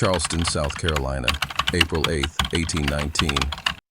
Charleston, South Carolina, April 8, 1819.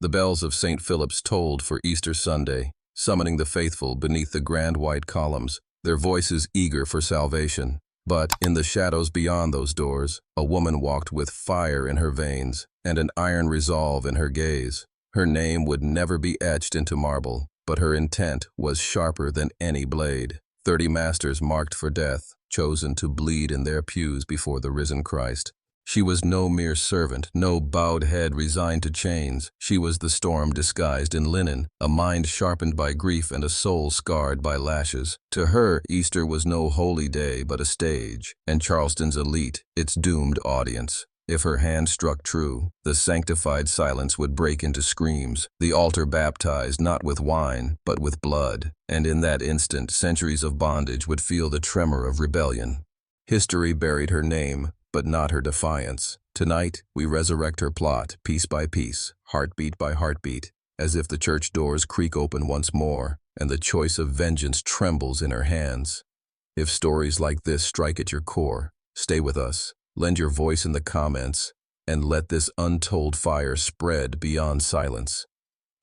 The bells of St. Philip's tolled for Easter Sunday, summoning the faithful beneath the grand white columns, their voices eager for salvation. But in the shadows beyond those doors, a woman walked with fire in her veins and an iron resolve in her gaze. Her name would never be etched into marble, but her intent was sharper than any blade. 30 masters marked for death, chosen to bleed in their pews before the risen Christ. She was no mere servant, no bowed head resigned to chains. She was the storm disguised in linen, a mind sharpened by grief and a soul scarred by lashes. To her, Easter was no holy day but a stage, and Charleston's elite, its doomed audience. If her hand struck true, the sanctified silence would break into screams, the altar baptized not with wine, but with blood, and in that instant centuries of bondage would feel the tremor of rebellion. History buried her name, but not her defiance. Tonight, we resurrect her plot, piece by piece, heartbeat by heartbeat, as if the church doors creak open once more, and the choice of vengeance trembles in her hands. If stories like this strike at your core, stay with us, lend your voice in the comments, and let this untold fire spread beyond silence.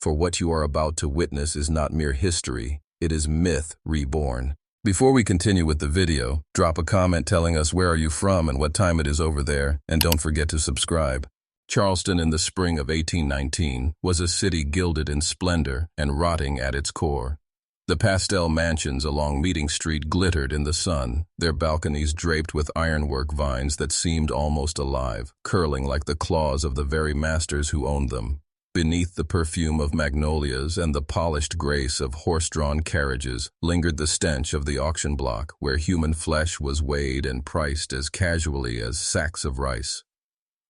For what you are about to witness is not mere history, it is myth reborn. Before we continue with the video, drop a comment telling us where are you from and what time it is over there, and don't forget to subscribe. Charleston in the spring of 1819 was a city gilded in splendor and rotting at its core. The pastel mansions along Meeting Street glittered in the sun, their balconies draped with ironwork vines that seemed almost alive, curling like the claws of the very masters who owned them. Beneath the perfume of magnolias and the polished grace of horse-drawn carriages lingered the stench of the auction block, where human flesh was weighed and priced as casually as sacks of rice.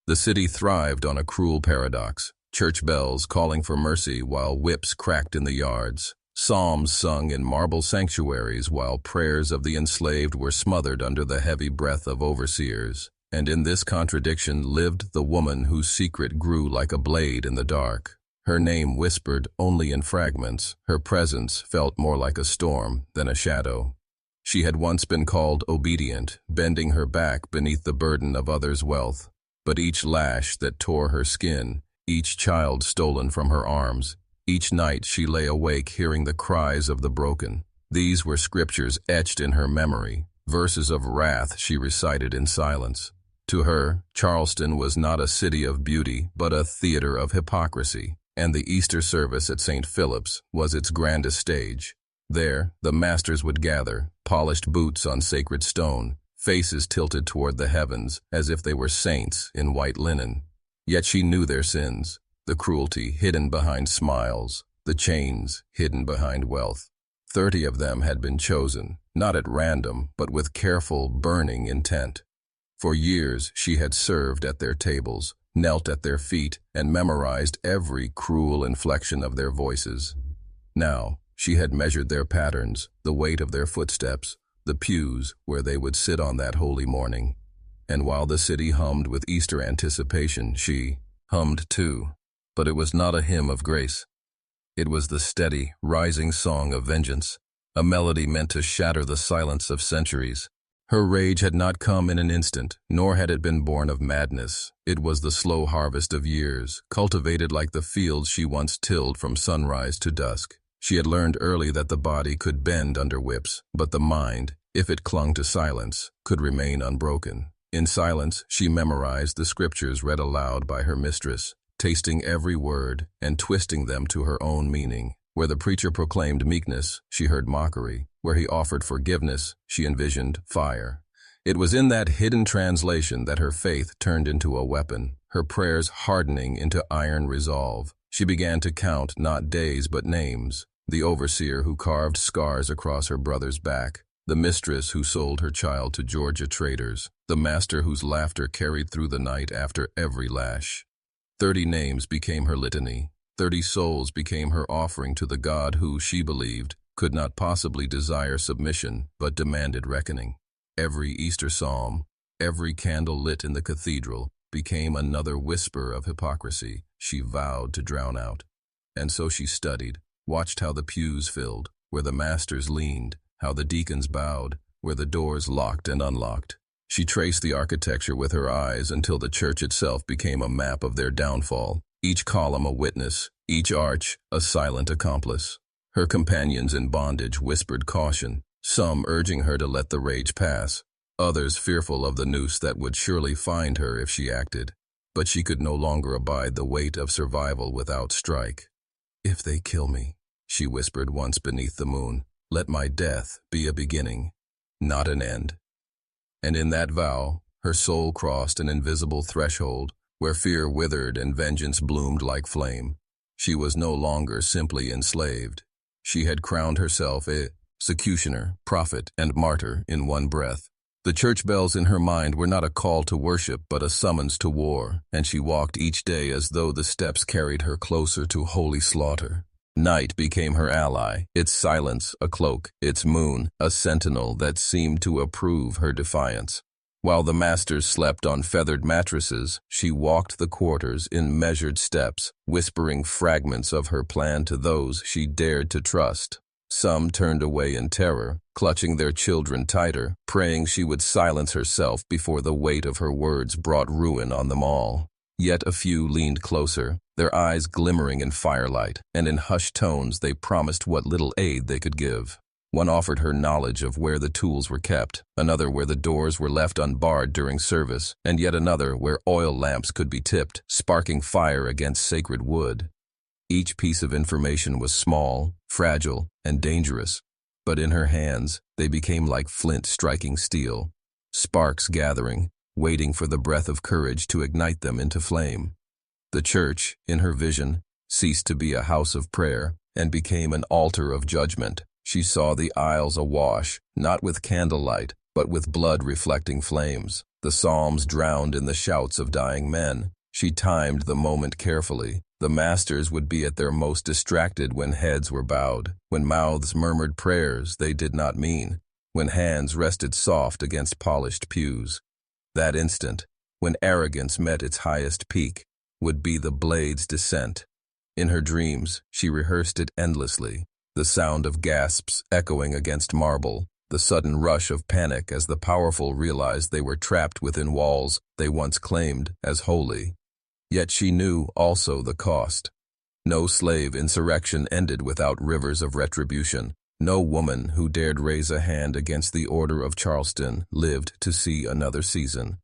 The city thrived on a cruel paradox, church bells calling for mercy while whips cracked in the yards, psalms sung in marble sanctuaries while prayers of the enslaved were smothered under the heavy breath of overseers. And in this contradiction lived the woman whose secret grew like a blade in the dark. Her name whispered only in fragments, her presence felt more like a storm than a shadow. She had once been called obedient, bending her back beneath the burden of others' wealth. But each lash that tore her skin, each child stolen from her arms, each night she lay awake hearing the cries of the broken. These were scriptures etched in her memory, verses of wrath she recited in silence. To her, Charleston was not a city of beauty, but a theater of hypocrisy, and the Easter service at St. Philip's was its grandest stage. There, the masters would gather, polished boots on sacred stone, faces tilted toward the heavens, as if they were saints in white linen. Yet she knew their sins, the cruelty hidden behind smiles, the chains hidden behind wealth. 30 of them had been chosen, not at random, but with careful, burning intent. For years she had served at their tables, knelt at their feet, and memorized every cruel inflection of their voices. Now, she had measured their patterns, the weight of their footsteps, the pews where they would sit on that holy morning. And while the city hummed with Easter anticipation, she hummed too. But it was not a hymn of grace. It was the steady, rising song of vengeance, a melody meant to shatter the silence of centuries. Her rage had not come in an instant, nor had it been born of madness. It was the slow harvest of years, cultivated like the fields she once tilled from sunrise to dusk. She had learned early that the body could bend under whips, but the mind, if it clung to silence, could remain unbroken. In silence, she memorized the scriptures read aloud by her mistress, tasting every word and twisting them to her own meaning. Where the preacher proclaimed meekness, she heard mockery. Where he offered forgiveness, she envisioned fire. It was in that hidden translation that her faith turned into a weapon, her prayers hardening into iron resolve. She began to count not days but names, the overseer who carved scars across her brother's back, the mistress who sold her child to Georgia traders, the master whose laughter carried through the night after every lash. 30 names became her litany. 30 souls became her offering to the God who, she believed, could not possibly desire submission, but demanded reckoning. Every Easter psalm, every candle lit in the cathedral, became another whisper of hypocrisy she vowed to drown out. And so she studied, watched how the pews filled, where the masters leaned, how the deacons bowed, where the doors locked and unlocked. She traced the architecture with her eyes until the church itself became a map of their downfall, each column a witness, each arch a silent accomplice. Her companions in bondage whispered caution, some urging her to let the rage pass, others fearful of the noose that would surely find her if she acted. But she could no longer abide the weight of survival without strike. "If they kill me," she whispered once beneath the moon, "let my death be a beginning, not an end." And in that vow, her soul crossed an invisible threshold where fear withered and vengeance bloomed like flame. She was no longer simply enslaved. She had crowned herself executioner, prophet, and martyr in one breath. The church bells in her mind were not a call to worship but a summons to war, and she walked each day as though the steps carried her closer to holy slaughter. Night became her ally, its silence a cloak, its moon a sentinel that seemed to approve her defiance. While the masters slept on feathered mattresses, she walked the quarters in measured steps, whispering fragments of her plan to those she dared to trust. Some turned away in terror, clutching their children tighter, praying she would silence herself before the weight of her words brought ruin on them all. Yet a few leaned closer, their eyes glimmering in firelight, and in hushed tones they promised what little aid they could give. One offered her knowledge of where the tools were kept, another where the doors were left unbarred during service, and yet another where oil lamps could be tipped, sparking fire against sacred wood. Each piece of information was small, fragile, and dangerous, but in her hands they became like flint striking steel, sparks gathering, waiting for the breath of courage to ignite them into flame. The church, in her vision, ceased to be a house of prayer and became an altar of judgment. She saw the aisles awash, not with candlelight, but with blood-reflecting flames, the psalms drowned in the shouts of dying men. She timed the moment carefully. The masters would be at their most distracted when heads were bowed, when mouths murmured prayers they did not mean, when hands rested soft against polished pews. That instant, when arrogance met its highest peak, would be the blade's descent. In her dreams, she rehearsed it endlessly, the sound of gasps echoing against marble, the sudden rush of panic as the powerful realized they were trapped within walls they once claimed as holy. Yet she knew also the cost. No slave insurrection ended without rivers of retribution. No woman who dared raise a hand against the order of Charleston lived to see another season.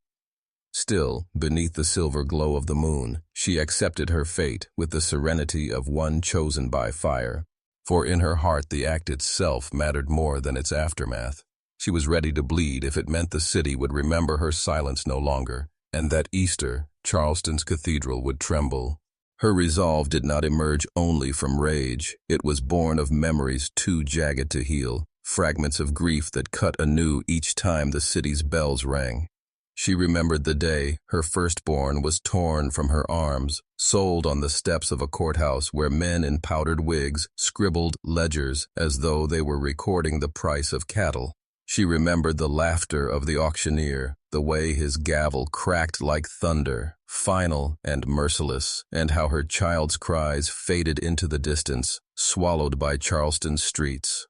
Still, beneath the silver glow of the moon, she accepted her fate with the serenity of one chosen by fire. For in her heart the act itself mattered more than its aftermath. She was ready to bleed if it meant the city would remember her silence no longer, and that Easter, Charleston's cathedral, would tremble. Her resolve did not emerge only from rage. It was born of memories too jagged to heal, fragments of grief that cut anew each time the city's bells rang. She remembered the day her firstborn was torn from her arms, sold on the steps of a courthouse where men in powdered wigs scribbled ledgers as though they were recording the price of cattle. She remembered the laughter of the auctioneer, the way his gavel cracked like thunder, final and merciless, and how her child's cries faded into the distance, swallowed by Charleston's streets.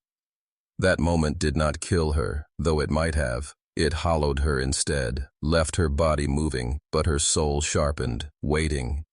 That moment did not kill her, though it might have. It hollowed her instead, left her body moving, but her soul sharpened, waiting.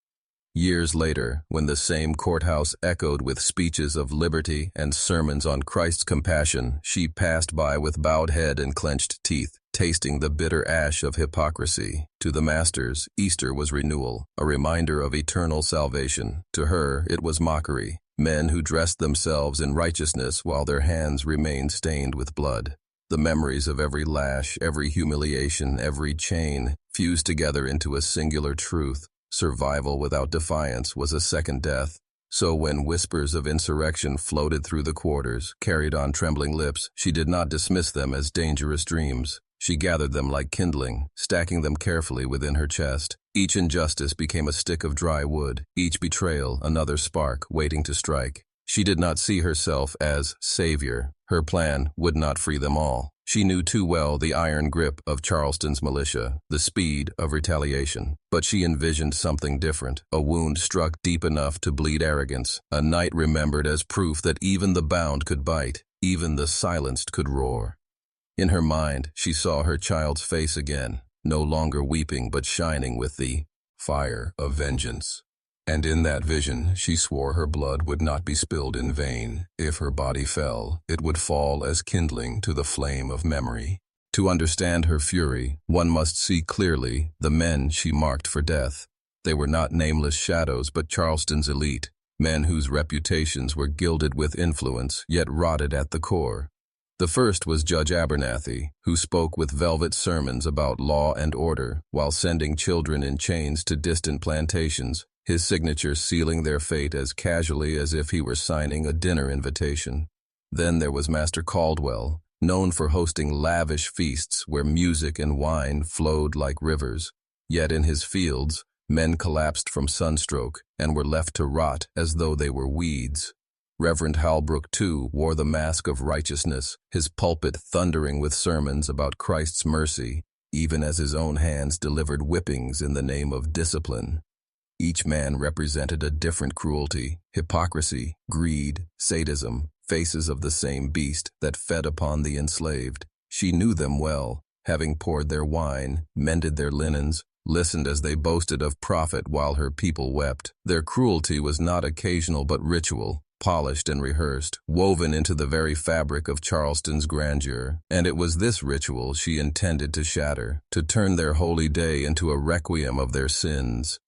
Years later, when the same courthouse echoed with speeches of liberty and sermons on Christ's compassion, she passed by with bowed head and clenched teeth, tasting the bitter ash of hypocrisy. To the masters, Easter was renewal, a reminder of eternal salvation. To her, it was mockery, men who dressed themselves in righteousness while their hands remained stained with blood. The memories of every lash, every humiliation, every chain, fused together into a singular truth. Survival without defiance was a second death. So when whispers of insurrection floated through the quarters, carried on trembling lips, she did not dismiss them as dangerous dreams. She gathered them like kindling, stacking them carefully within her chest. Each injustice became a stick of dry wood, each betrayal another spark waiting to strike. She did not see herself as savior. Her plan would not free them all. She knew too well the iron grip of Charleston's militia, the speed of retaliation. But she envisioned something different, a wound struck deep enough to bleed arrogance, a night remembered as proof that even the bound could bite, even the silenced could roar. In her mind, she saw her child's face again, no longer weeping but shining with the fire of vengeance. And in that vision, she swore her blood would not be spilled in vain. If her body fell, it would fall as kindling to the flame of memory. To understand her fury, one must see clearly the men she marked for death. They were not nameless shadows but Charleston's elite, men whose reputations were gilded with influence, yet rotted at the core. The first was Judge Abernathy, who spoke with velvet sermons about law and order, while sending children in chains to distant plantations, his signature sealing their fate as casually as if he were signing a dinner invitation. Then there was Master Caldwell, known for hosting lavish feasts where music and wine flowed like rivers. Yet in his fields, men collapsed from sunstroke and were left to rot as though they were weeds. Reverend Halbrook, too, wore the mask of righteousness, his pulpit thundering with sermons about Christ's mercy, even as his own hands delivered whippings in the name of discipline. Each man represented a different cruelty, hypocrisy, greed, sadism, faces of the same beast that fed upon the enslaved. She knew them well, having poured their wine, mended their linens, listened as they boasted of profit while her people wept. Their cruelty was not occasional but ritual, polished and rehearsed, woven into the very fabric of Charleston's grandeur. And it was this ritual she intended to shatter, to turn their holy day into a requiem of their sins.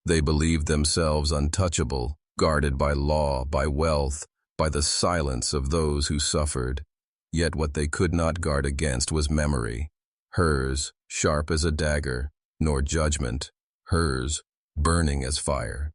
They believed themselves untouchable, guarded by law, by wealth, by the silence of those who suffered. Yet what they could not guard against was memory, hers, sharp as a dagger, nor judgment, hers, burning as fire.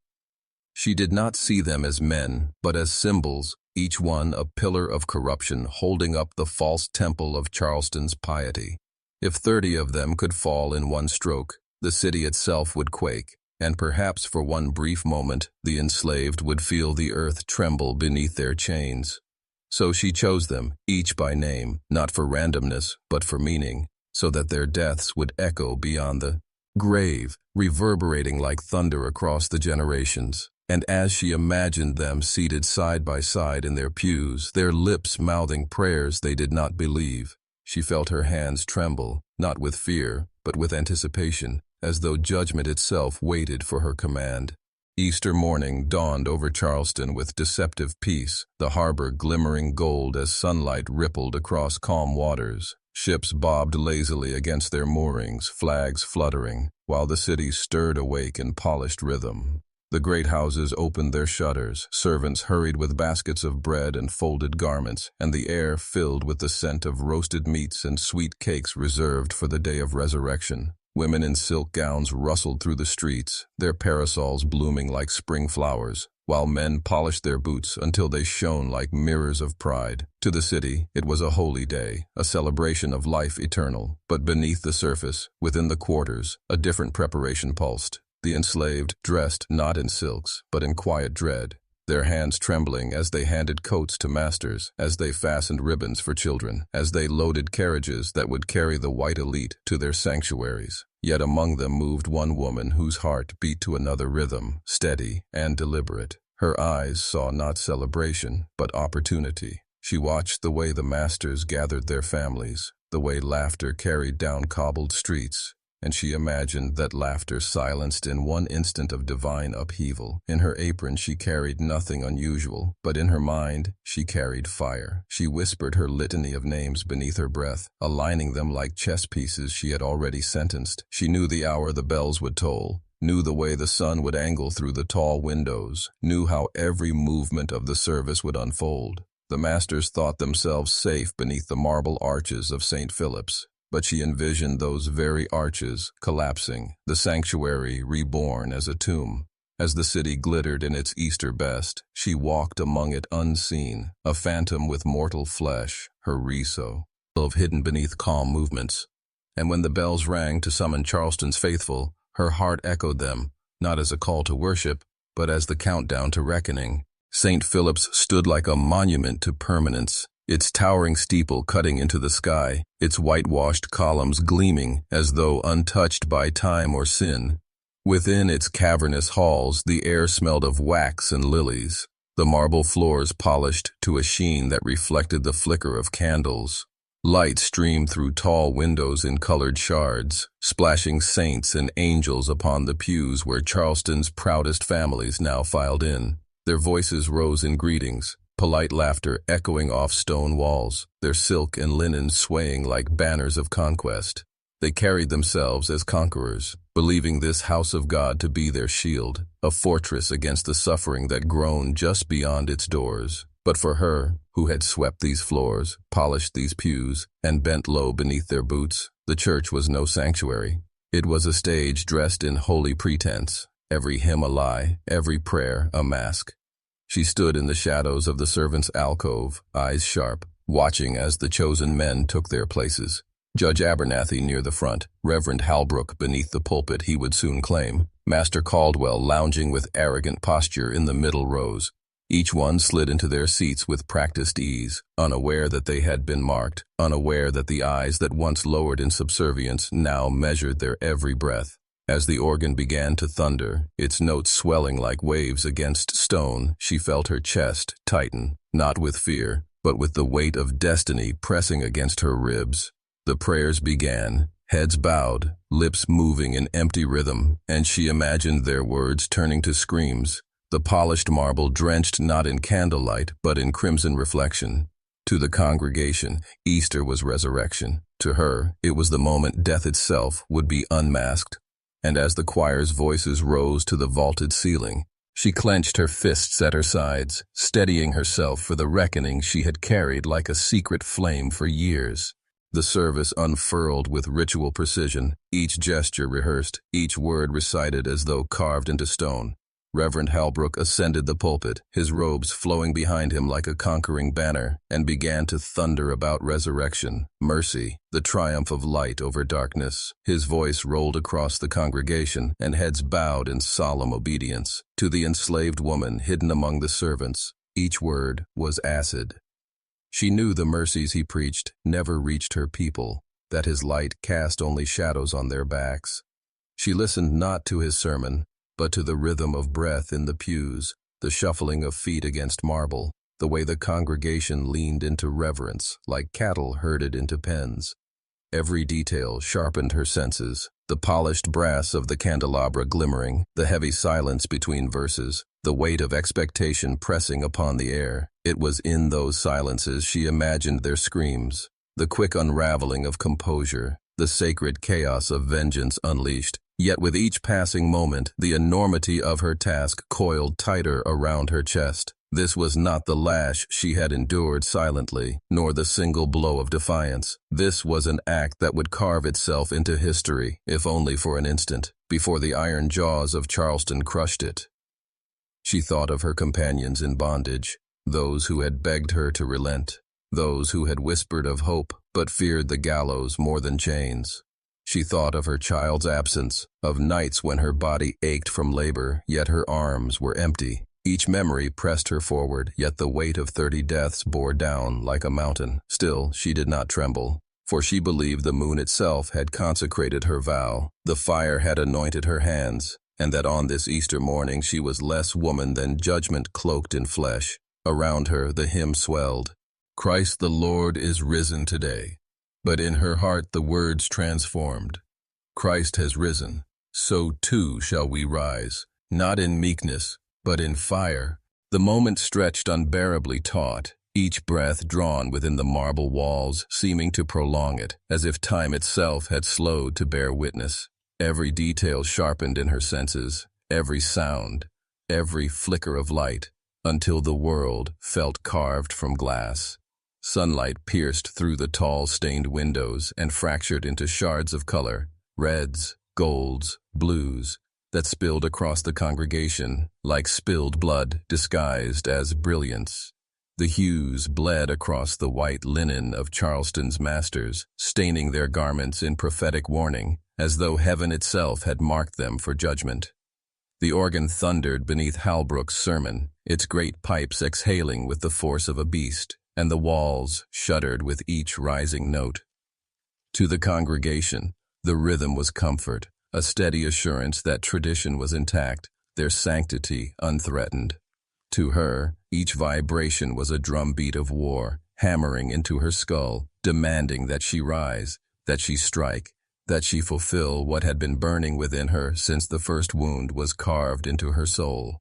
She did not see them as men, but as symbols, each one a pillar of corruption holding up the false temple of Charleston's piety. If 30 of them could fall in one stroke, the city itself would quake. And perhaps for one brief moment, the enslaved would feel the earth tremble beneath their chains. So she chose them, each by name, not for randomness, but for meaning, so that their deaths would echo beyond the grave, reverberating like thunder across the generations. And as she imagined them seated side by side in their pews, their lips mouthing prayers they did not believe, she felt her hands tremble, not with fear, but with anticipation, as though judgment itself waited for her command. Easter morning dawned over Charleston with deceptive peace, the harbor glimmering gold as sunlight rippled across calm waters. Ships bobbed lazily against their moorings, flags fluttering, while the city stirred awake in polished rhythm. The great houses opened their shutters, servants hurried with baskets of bread and folded garments, and the air filled with the scent of roasted meats and sweet cakes reserved for the day of resurrection. Women in silk gowns rustled through the streets, their parasols blooming like spring flowers, while men polished their boots until they shone like mirrors of pride. To the city, it was a holy day, a celebration of life eternal. But beneath the surface, within the quarters, a different preparation pulsed. The enslaved, dressed not in silks, but in quiet dread, their hands trembling as they handed coats to masters, as they fastened ribbons for children, as they loaded carriages that would carry the white elite to their sanctuaries. Yet among them moved one woman whose heart beat to another rhythm, steady and deliberate. Her eyes saw not celebration, but opportunity. She watched the way the masters gathered their families, the way laughter carried down cobbled streets, and she imagined that laughter silenced in one instant of divine upheaval. In her apron she carried nothing unusual, but in her mind she carried fire. She whispered her litany of names beneath her breath, aligning them like chess pieces she had already sentenced. She knew the hour the bells would toll, knew the way the sun would angle through the tall windows, knew how every movement of the service would unfold. The masters thought themselves safe beneath the marble arches of St. Philip's. But she envisioned those very arches collapsing, the sanctuary reborn as a tomb. As the city glittered in its Easter best, she walked among it unseen, a phantom with mortal flesh, her riso hidden beneath calm movements. And when the bells rang to summon Charleston's faithful, her heart echoed them, not as a call to worship, but as the countdown to reckoning. St. Philip's stood like a monument to permanence, its towering steeple cutting into the sky, its whitewashed columns gleaming as though untouched by time or sin. Within its cavernous halls, the air smelled of wax and lilies, the marble floors polished to a sheen that reflected the flicker of candles. Light streamed through tall windows in colored shards, splashing saints and angels upon the pews where Charleston's proudest families now filed in. Their voices rose in greetings, polite laughter echoing off stone walls, their silk and linen swaying like banners of conquest. They carried themselves as conquerors, believing this house of God to be their shield, a fortress against the suffering that groaned just beyond its doors. But for her, who had swept these floors, polished these pews, and bent low beneath their boots, the church was no sanctuary. It was a stage dressed in holy pretense, every hymn a lie, every prayer a mask. She stood in the shadows of the servants' alcove, eyes sharp, watching as the chosen men took their places. Judge Abernathy near the front, Reverend Halbrook beneath the pulpit he would soon claim, Master Caldwell lounging with arrogant posture in the middle rows. Each one slid into their seats with practiced ease, unaware that they had been marked, unaware that the eyes that once lowered in subservience now measured their every breath. As the organ began to thunder, its notes swelling like waves against stone, she felt her chest tighten, not with fear, but with the weight of destiny pressing against her ribs. The prayers began, heads bowed, lips moving in empty rhythm, and she imagined their words turning to screams. The polished marble drenched not in candlelight, but in crimson reflection. To the congregation, Easter was resurrection. To her, it was the moment death itself would be unmasked. And as the choir's voices rose to the vaulted ceiling, she clenched her fists at her sides, steadying herself for the reckoning she had carried like a secret flame for years. The service unfurled with ritual precision, each gesture rehearsed, each word recited as though carved into stone. Reverend Halbrook ascended the pulpit, his robes flowing behind him like a conquering banner, and began to thunder about resurrection, mercy, the triumph of light over darkness. His voice rolled across the congregation, and heads bowed in solemn obedience. To the enslaved woman hidden among the servants, each word was acid. She knew the mercies he preached never reached her people, that his light cast only shadows on their backs. She listened not to his sermon, but to the rhythm of breath in the pews, the shuffling of feet against marble, the way the congregation leaned into reverence, like cattle herded into pens. Every detail sharpened her senses, the polished brass of the candelabra glimmering, the heavy silence between verses, the weight of expectation pressing upon the air. It was in those silences she imagined their screams, the quick unraveling of composure, the sacred chaos of vengeance unleashed. Yet with each passing moment, the enormity of her task coiled tighter around her chest. This was not the lash she had endured silently, nor the single blow of defiance. This was an act that would carve itself into history, if only for an instant, before the iron jaws of Charleston crushed it. She thought of her companions in bondage, those who had begged her to relent, those who had whispered of hope but feared the gallows more than chains. She thought of her child's absence, of nights when her body ached from labor, yet her arms were empty. Each memory pressed her forward, yet the weight of 30 deaths bore down like a mountain. Still, she did not tremble, for she believed the moon itself had consecrated her vow, the fire had anointed her hands, and that on this Easter morning she was less woman than judgment cloaked in flesh. Around her the hymn swelled, "Christ the Lord is risen today." But in her heart the words transformed. Christ has risen, so too shall we rise, not in meekness, but in fire. The moment stretched unbearably taut, each breath drawn within the marble walls, seeming to prolong it, as if time itself had slowed to bear witness. Every detail sharpened in her senses, every sound, every flicker of light, until the world felt carved from glass. Sunlight pierced through the tall stained windows and fractured into shards of color, reds, golds, blues, that spilled across the congregation like spilled blood disguised as brilliance. The hues bled across the white linen of Charleston's masters, staining their garments in prophetic warning, as though heaven itself had marked them for judgment. The organ thundered beneath Halbrook's sermon, its great pipes exhaling with the force of a beast, and the walls shuddered with each rising note. To the congregation, the rhythm was comfort, a steady assurance that tradition was intact, their sanctity unthreatened. To her, each vibration was a drumbeat of war, hammering into her skull, demanding that she rise, that she strike, that she fulfill what had been burning within her since the first wound was carved into her soul.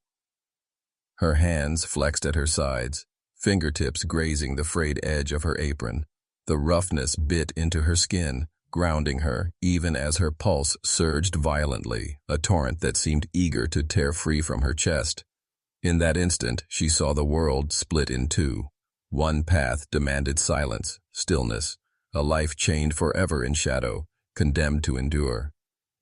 Her hands flexed at her sides, fingertips grazing the frayed edge of her apron. The roughness bit into her skin, grounding her even as her pulse surged violently, a torrent that seemed eager to tear free from her chest. In that instant, she saw the world split in two. One path demanded silence, stillness, a life chained forever in shadow, condemned to endure.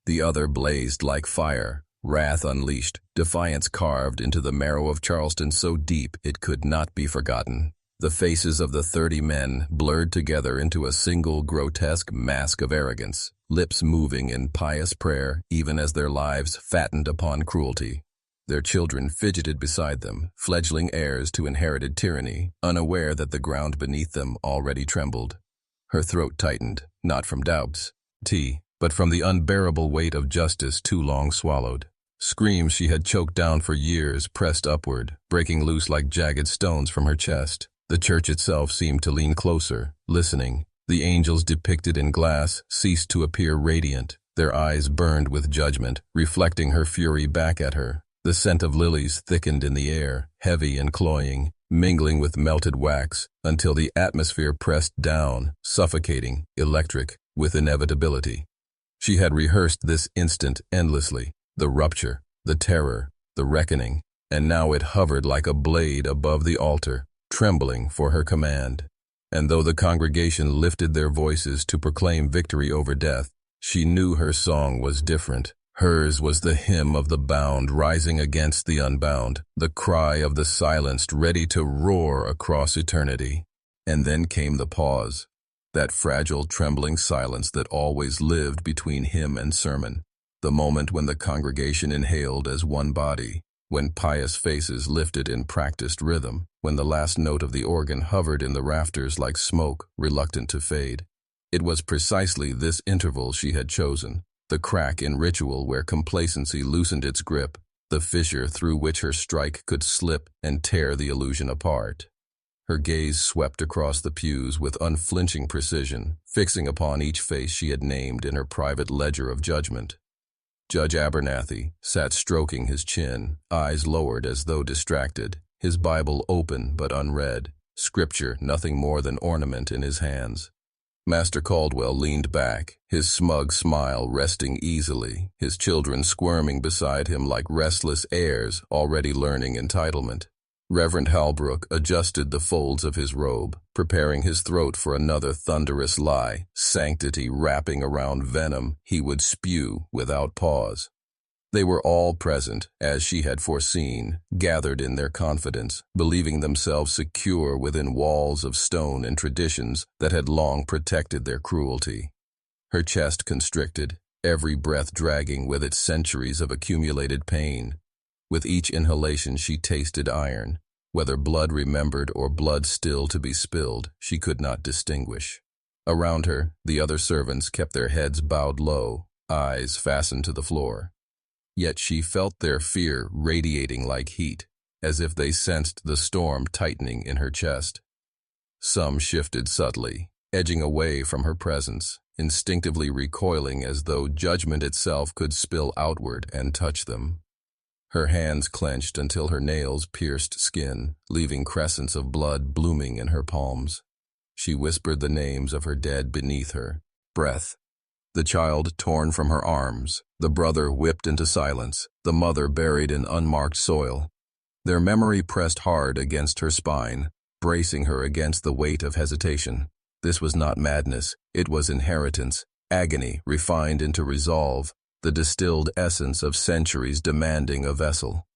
The other blazed like fire, wrath unleashed, defiance carved into the marrow of Charleston so deep it could not be forgotten. The faces of the 30 men blurred together into a single grotesque mask of arrogance, lips moving in pious prayer even as their lives fattened upon cruelty. Their children fidgeted beside them, fledgling heirs to inherited tyranny, unaware that the ground beneath them already trembled. Her throat tightened, not from doubts, but from the unbearable weight of justice too long swallowed. Screams she had choked down for years pressed upward, breaking loose like jagged stones from her chest. The church itself seemed to lean closer, listening. The angels depicted in glass ceased to appear radiant. Their eyes burned with judgment, reflecting her fury back at her. The scent of lilies thickened in the air, heavy and cloying, mingling with melted wax, until the atmosphere pressed down, suffocating, electric, with inevitability. She had rehearsed this instant endlessly, the rupture, the terror, the reckoning, and now it hovered like a blade above the altar, trembling for her command. And though the congregation lifted their voices to proclaim victory over death, she knew her song was different. Hers was the hymn of the bound rising against the unbound, the cry of the silenced ready to roar across eternity. And then came the pause, that fragile, trembling silence that always lived between hymn and sermon, the moment when the congregation inhaled as one body, when pious faces lifted in practiced rhythm, when the last note of the organ hovered in the rafters like smoke, reluctant to fade. It was precisely this interval she had chosen, the crack in ritual where complacency loosened its grip, the fissure through which her strike could slip and tear the illusion apart. Her gaze swept across the pews with unflinching precision, fixing upon each face she had named in her private ledger of judgment. Judge Abernathy sat stroking his chin, eyes lowered as though distracted, his Bible open but unread, scripture nothing more than ornament in his hands. Master Caldwell leaned back, his smug smile resting easily, his children squirming beside him like restless heirs already learning entitlement. Reverend Halbrook adjusted the folds of his robe, preparing his throat for another thunderous lie, sanctity wrapping around venom he would spew without pause. They were all present, as she had foreseen, gathered in their confidence, believing themselves secure within walls of stone and traditions that had long protected their cruelty. Her chest constricted, every breath dragging with its centuries of accumulated pain. With each inhalation she tasted iron. Whether blood remembered or blood still to be spilled, she could not distinguish. Around her, the other servants kept their heads bowed low, eyes fastened to the floor. Yet she felt their fear radiating like heat, as if they sensed the storm tightening in her chest. Some shifted subtly, edging away from her presence, instinctively recoiling as though judgment itself could spill outward and touch them. Her hands clenched until her nails pierced skin, leaving crescents of blood blooming in her palms. She whispered the names of her dead beneath her. Breath. The child torn from her arms, the brother whipped into silence, the mother buried in unmarked soil. Their memory pressed hard against her spine, bracing her against the weight of hesitation. This was not madness, it was inheritance, agony refined into resolve, the distilled essence of centuries demanding a vessel.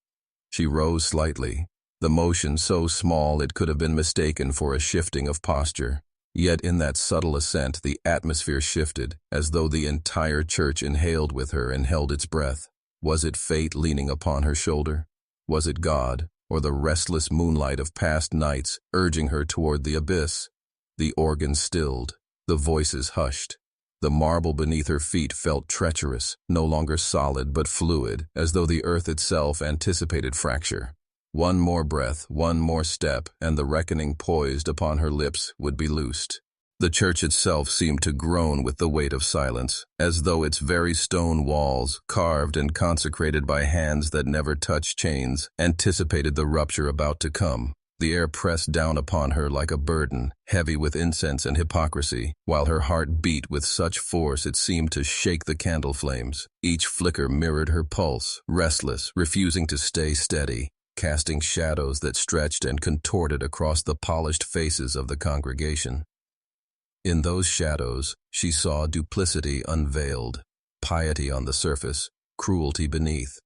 She rose slightly, the motion so small it could have been mistaken for a shifting of posture. Yet in that subtle ascent the atmosphere shifted, as though the entire church inhaled with her and held its breath. Was it fate leaning upon her shoulder? Was it God, or the restless moonlight of past nights urging her toward the abyss? The organ stilled, the voices hushed. The marble beneath her feet felt treacherous, no longer solid but fluid, as though the earth itself anticipated fracture. One more breath, one more step, and the reckoning poised upon her lips would be loosed. The church itself seemed to groan with the weight of silence, as though its very stone walls, carved and consecrated by hands that never touched chains, anticipated the rupture about to come. The air pressed down upon her like a burden, heavy with incense and hypocrisy, while her heart beat with such force it seemed to shake the candle flames. Each flicker mirrored her pulse, restless, refusing to stay steady, casting shadows that stretched and contorted across the polished faces of the congregation. In those shadows, she saw duplicity unveiled, piety on the surface, cruelty beneath.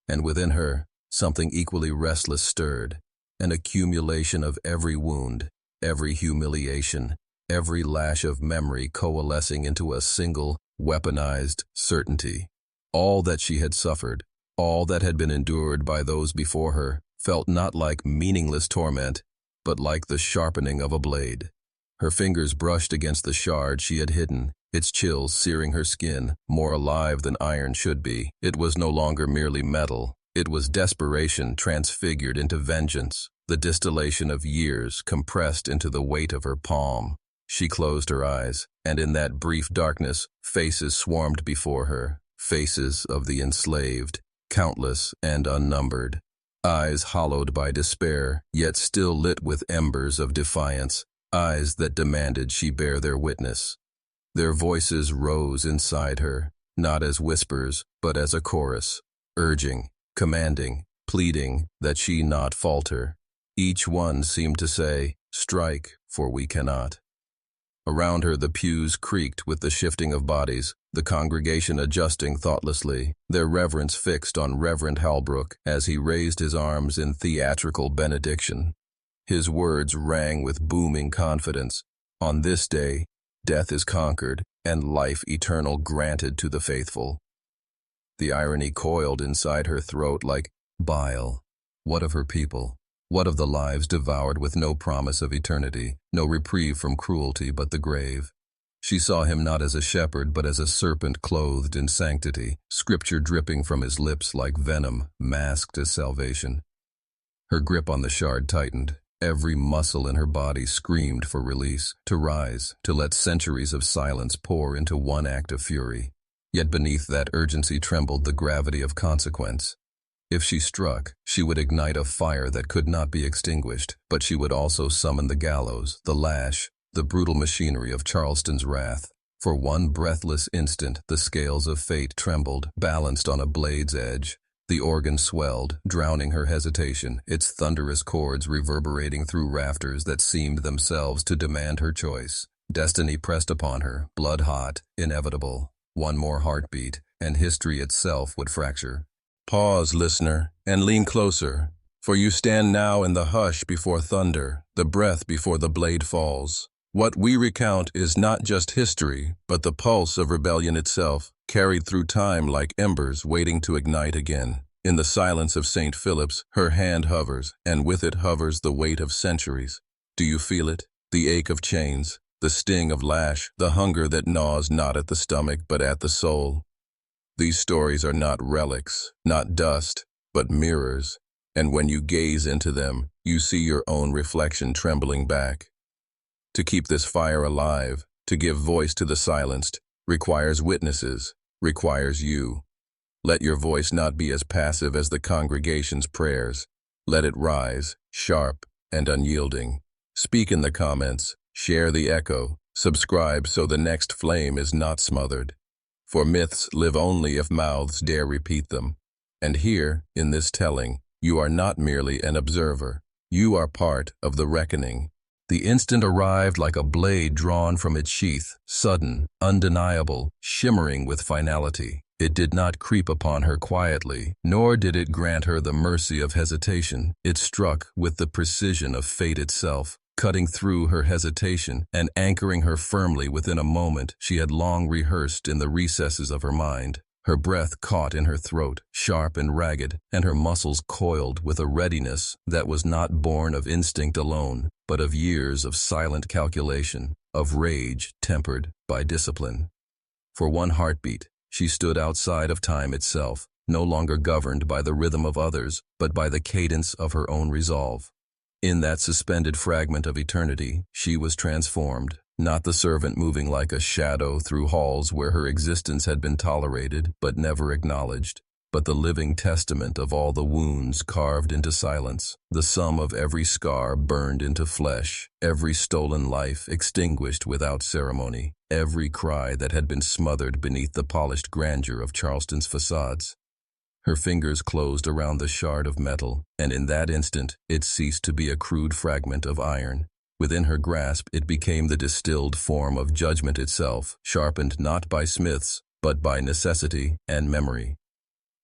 And within her, something equally restless stirred, an accumulation of every wound, every humiliation, every lash of memory coalescing into a single, weaponized certainty. All that she had suffered, all that had been endured by those before her, felt not like meaningless torment, but like the sharpening of a blade. Her fingers brushed against the shard she had hidden, its chills searing her skin, more alive than iron should be. It was no longer merely metal. It was desperation transfigured into vengeance, the distillation of years compressed into the weight of her palm. She closed her eyes, and in that brief darkness, faces swarmed before her, faces of the enslaved, countless and unnumbered. Eyes hollowed by despair, yet still lit with embers of defiance. Eyes that demanded she bear their witness. Their voices rose inside her, not as whispers, but as a chorus, urging, commanding, pleading that she not falter. Each one seemed to say, "Strike, for we cannot." Around her the pews creaked with the shifting of bodies, the congregation adjusting thoughtlessly, their reverence fixed on Reverend Halbrook as he raised his arms in theatrical benediction. His words rang with booming confidence. On this day, death is conquered and life eternal granted to the faithful. The irony coiled inside her throat like bile. What of her people? What of the lives devoured with no promise of eternity, no reprieve from cruelty but the grave? She saw him not as a shepherd but as a serpent clothed in sanctity, scripture dripping from his lips like venom, masked as salvation. Her grip on the shard tightened. Every muscle in her body screamed for release, to rise, to let centuries of silence pour into one act of fury. Yet beneath that urgency trembled the gravity of consequence. If she struck, she would ignite a fire that could not be extinguished, but she would also summon the gallows, the lash, the brutal machinery of Charleston's wrath. For one breathless instant, the scales of fate trembled, balanced on a blade's edge. The organ swelled, drowning her hesitation, its thunderous chords reverberating through rafters that seemed themselves to demand her choice. Destiny pressed upon her, blood-hot, inevitable. One more heartbeat, and history itself would fracture. Pause, listener, and lean closer, for you stand now in the hush before thunder, the breath before the blade falls. What we recount is not just history, but the pulse of rebellion itself, carried through time like embers waiting to ignite again. In the silence of St. Philip's, her hand hovers, and with it hovers the weight of centuries. Do you feel it? The ache of chains, the sting of lash, the hunger that gnaws not at the stomach but at the soul. These stories are not relics, not dust, but mirrors, and when you gaze into them, you see your own reflection trembling back. To keep this fire alive, to give voice to the silenced, requires witnesses, requires you. Let your voice not be as passive as the congregation's prayers. Let it rise, sharp and unyielding. Speak in the comments, share the echo, subscribe so the next flame is not smothered. For myths live only if mouths dare repeat them. And here, in this telling, you are not merely an observer. You are part of the reckoning. The instant arrived like a blade drawn from its sheath, sudden, undeniable, shimmering with finality. It did not creep upon her quietly, nor did it grant her the mercy of hesitation. It struck with the precision of fate itself, cutting through her hesitation and anchoring her firmly within a moment she had long rehearsed in the recesses of her mind. Her breath caught in her throat, sharp and ragged, and her muscles coiled with a readiness that was not born of instinct alone, but of years of silent calculation, of rage tempered by discipline. For one heartbeat, she stood outside of time itself, no longer governed by the rhythm of others, but by the cadence of her own resolve. In that suspended fragment of eternity, she was transformed, Not the servant moving like a shadow through halls where her existence had been tolerated but never acknowledged, but the living testament of all the wounds carved into silence, the sum of every scar burned into flesh, every stolen life extinguished without ceremony, every cry that had been smothered beneath the polished grandeur of Charleston's facades. Her fingers closed around the shard of metal, and in that instant it ceased to be a crude fragment of iron. Within her grasp it became the distilled form of judgment itself, sharpened not by smiths, but by necessity and memory.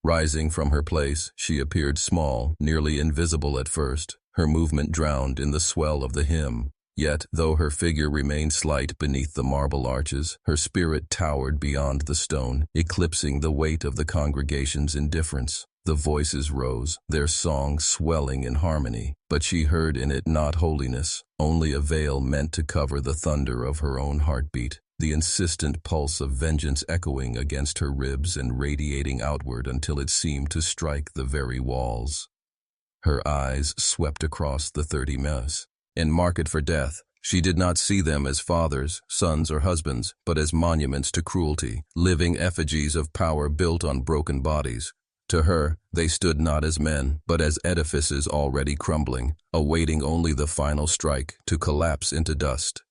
Rising from her place, she appeared small, nearly invisible at first, her movement drowned in the swell of the hymn. Yet, though her figure remained slight beneath the marble arches, her spirit towered beyond the stone, eclipsing the weight of the congregation's indifference. The voices rose, their song swelling in harmony, but she heard in it not holiness, only a veil meant to cover the thunder of her own heartbeat, the insistent pulse of vengeance echoing against her ribs and radiating outward until it seemed to strike the very walls. Her eyes swept across the 30 Ms. In market for death, she did not see them as fathers, sons, or husbands, but as monuments to cruelty, living effigies of power built on broken bodies. To her, they stood not as men, but as edifices already crumbling, awaiting only the final strike to collapse into dust.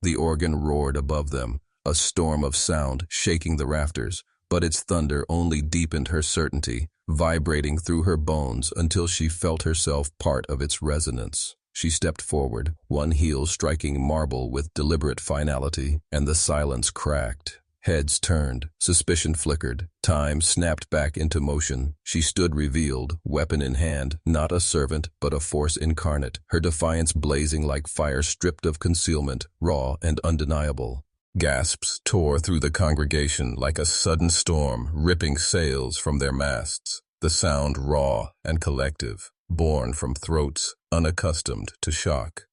The organ roared above them, a storm of sound shaking the rafters, but its thunder only deepened her certainty, vibrating through her bones until she felt herself part of its resonance. She stepped forward, one heel striking marble with deliberate finality, and the silence cracked. Heads turned, suspicion flickered, time snapped back into motion. She stood revealed, weapon in hand, not a servant but a force incarnate, her defiance blazing like fire stripped of concealment, raw and undeniable. Gasps tore through the congregation like a sudden storm, ripping sails from their masts, the sound raw and collective, born from throats unaccustomed to shock.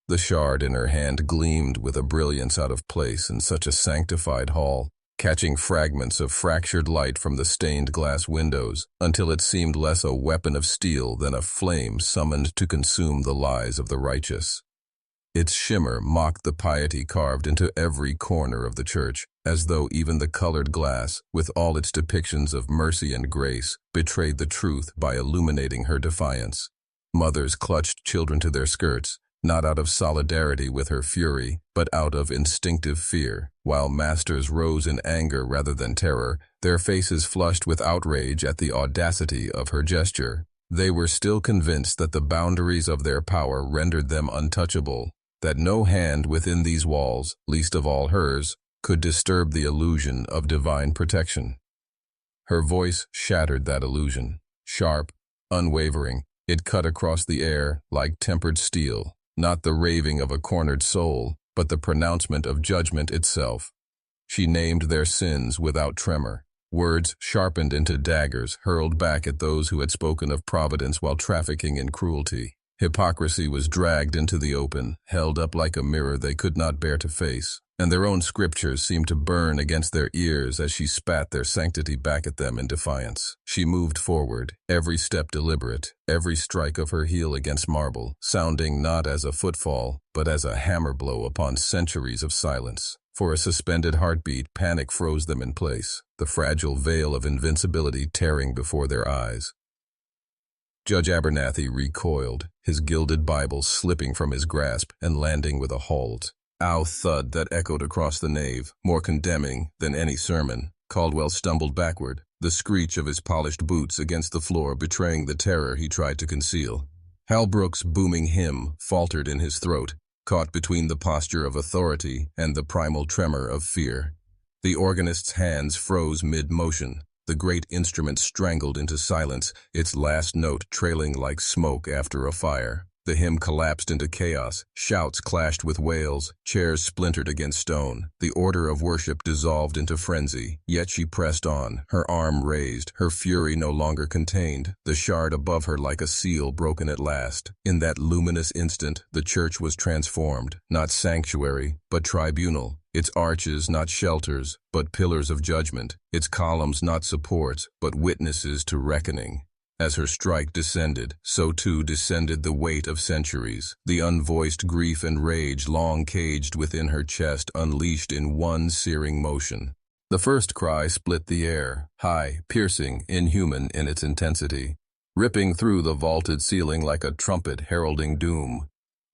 The shard in her hand gleamed with a brilliance out of place in such a sanctified hall, catching fragments of fractured light from the stained glass windows until it seemed less a weapon of steel than a flame summoned to consume the lies of the righteous. Its shimmer mocked the piety carved into every corner of the church, as though even the colored glass, with all its depictions of mercy and grace, betrayed the truth by illuminating her defiance. Mothers clutched children to their skirts, not out of solidarity with her fury, but out of instinctive fear, while masters rose in anger rather than terror, their faces flushed with outrage at the audacity of her gesture. They were still convinced that the boundaries of their power rendered them untouchable, that no hand within these walls, least of all hers, could disturb the illusion of divine protection. Her voice shattered that illusion. Sharp, unwavering, it cut across the air like tempered steel, not the raving of a cornered soul, but the pronouncement of judgment itself. She named their sins without tremor. Words sharpened into daggers hurled back at those who had spoken of providence while trafficking in cruelty. Hypocrisy was dragged into the open, held up like a mirror they could not bear to face, and their own scriptures seemed to burn against their ears as she spat their sanctity back at them in defiance. She moved forward, every step deliberate, every strike of her heel against marble, sounding not as a footfall, but as a hammer blow upon centuries of silence. For a suspended heartbeat, panic froze them in place, the fragile veil of invincibility tearing before their eyes. Judge Abernathy recoiled, his gilded Bible slipping from his grasp and landing with a halt. Ow thud that echoed across the nave, more condemning than any sermon. Caldwell stumbled backward, the screech of his polished boots against the floor betraying the terror he tried to conceal. Hal Brooks' booming hymn faltered in his throat, caught between the posture of authority and the primal tremor of fear. The organist's hands froze mid-motion. The great instrument strangled into silence, its last note trailing like smoke after a fire. The hymn collapsed into chaos, shouts clashed with wails, chairs splintered against stone. The order of worship dissolved into frenzy, yet she pressed on, her arm raised, her fury no longer contained, the shard above her like a seal broken at last. In that luminous instant, the church was transformed, not sanctuary, but tribunal. Its arches not shelters, but pillars of judgment, its columns not supports, but witnesses to reckoning. As her strike descended, so too descended the weight of centuries. The unvoiced grief and rage long caged within her chest unleashed in one searing motion. The first cry split the air, high, piercing, inhuman in its intensity, ripping through the vaulted ceiling like a trumpet heralding doom.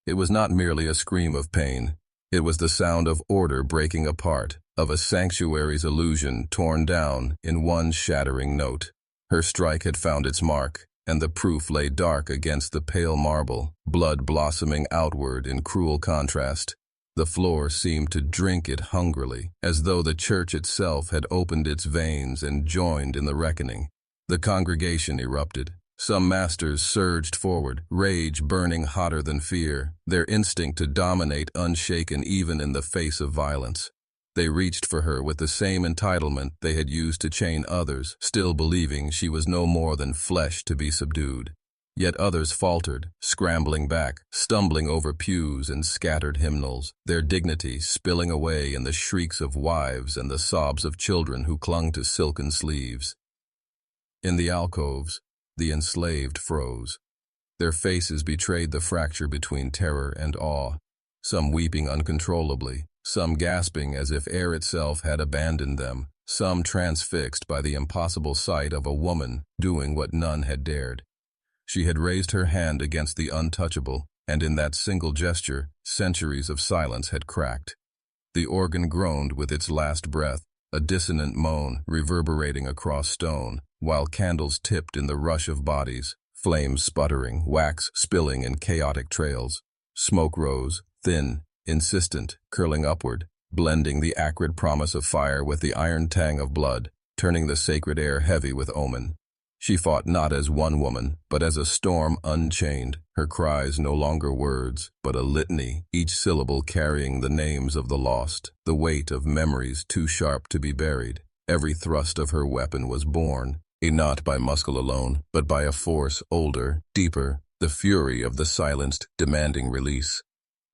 It was not merely a scream of pain. It was the sound of order breaking apart, of a sanctuary's illusion torn down in one shattering note. Her strike had found its mark, and the proof lay dark against the pale marble, blood blossoming outward in cruel contrast. The floor seemed to drink it hungrily, as though the church itself had opened its veins and joined in the reckoning. The congregation erupted. Some masters surged forward, rage burning hotter than fear, their instinct to dominate unshaken even in the face of violence. They reached for her with the same entitlement they had used to chain others, still believing she was no more than flesh to be subdued. Yet others faltered, scrambling back, stumbling over pews and scattered hymnals, their dignity spilling away in the shrieks of wives and the sobs of children who clung to silken sleeves. In the alcoves, the enslaved froze. Their faces betrayed the fracture between terror and awe, some weeping uncontrollably, some gasping as if air itself had abandoned them, some transfixed by the impossible sight of a woman doing what none had dared. She had raised her hand against the untouchable, and in that single gesture, centuries of silence had cracked. The organ groaned with its last breath, a dissonant moan reverberating across stone, while candles tipped in the rush of bodies, flames sputtering, wax spilling in chaotic trails. Smoke rose, thin, insistent, curling upward, blending the acrid promise of fire with the iron tang of blood, turning the sacred air heavy with omen. She fought not as one woman, but as a storm unchained, her cries no longer words, but a litany, each syllable carrying the names of the lost, the weight of memories too sharp to be buried. Every thrust of her weapon was born, not by muscle alone, but by a force older, deeper, the fury of the silenced, demanding release.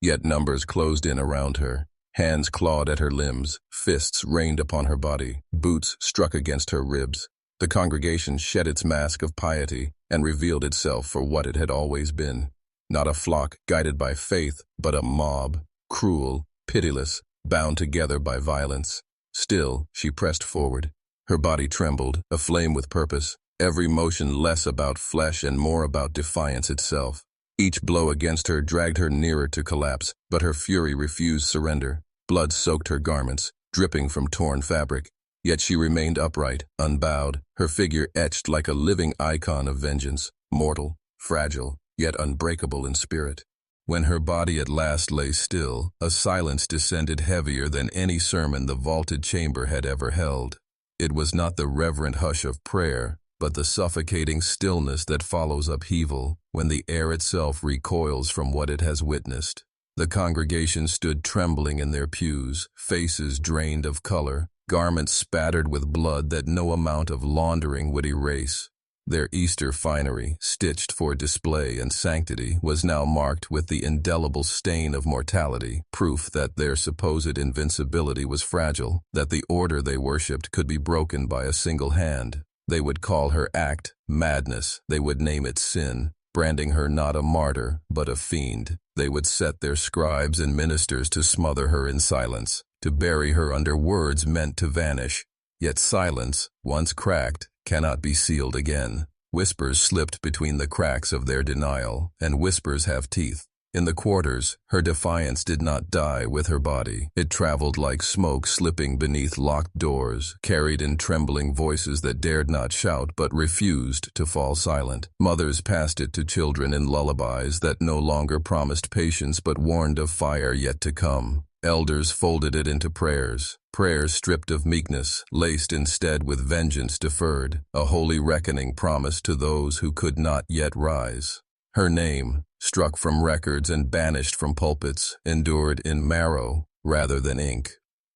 Yet numbers closed in around her. Hands clawed at her limbs, fists rained upon her body, boots struck against her ribs. The congregation shed its mask of piety and revealed itself for what it had always been. Not a flock guided by faith, but a mob, cruel, pitiless, bound together by violence. Still, she pressed forward. Her body trembled, aflame with purpose, every motion less about flesh and more about defiance itself. Each blow against her dragged her nearer to collapse, but her fury refused surrender. Blood soaked her garments, dripping from torn fabric. Yet she remained upright, unbowed, her figure etched like a living icon of vengeance, mortal, fragile, yet unbreakable in spirit. When her body at last lay still, a silence descended heavier than any sermon the vaulted chamber had ever held. It was not the reverent hush of prayer, but the suffocating stillness that follows upheaval, when the air itself recoils from what it has witnessed. The congregation stood trembling in their pews, faces drained of color, garments spattered with blood that no amount of laundering would erase. Their Easter finery, stitched for display and sanctity, was now marked with the indelible stain of mortality, proof that their supposed invincibility was fragile, that the order they worshipped could be broken by a single hand. They would call her act madness, they would name it sin, branding her not a martyr, but a fiend. They would set their scribes and ministers to smother her in silence, to bury her under words meant to vanish. Yet silence, once cracked, cannot be sealed again. Whispers slipped between the cracks of their denial, and whispers have teeth. In the quarters, her defiance did not die with her body. It traveled like smoke slipping beneath locked doors, carried in trembling voices that dared not shout but refused to fall silent. Mothers passed it to children in lullabies that no longer promised patience but warned of fire yet to come. Elders folded it into prayers, prayers stripped of meekness, laced instead with vengeance deferred, a holy reckoning promised to those who could not yet rise. Her name, struck from records and banished from pulpits, endured in marrow rather than ink.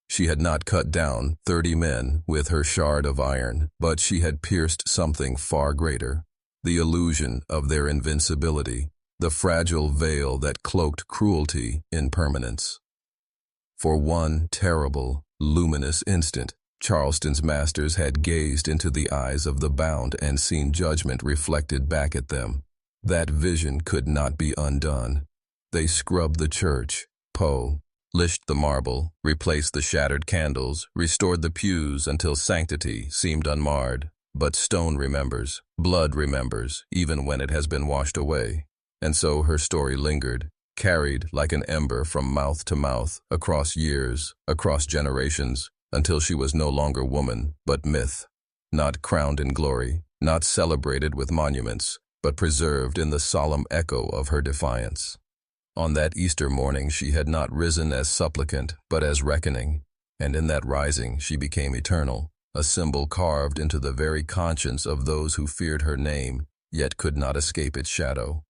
She had not cut down 30 men with her shard of iron, but she had pierced something far greater, the illusion of their invincibility, the fragile veil that cloaked cruelty in permanence. For one terrible, luminous instant, Charleston's masters had gazed into the eyes of the bound and seen judgment reflected back at them. That vision could not be undone. They scrubbed the church, polished the marble, replaced the shattered candles, restored the pews until sanctity seemed unmarred. But stone remembers, blood remembers, even when it has been washed away. And so her story lingered, carried like an ember from mouth to mouth, across years, across generations, until she was no longer woman, but myth. Not crowned in glory, not celebrated with monuments, but preserved in the solemn echo of her defiance. On that Easter morning she had not risen as supplicant, but as reckoning, and in that rising she became eternal, a symbol carved into the very conscience of those who feared her name, yet could not escape its shadow.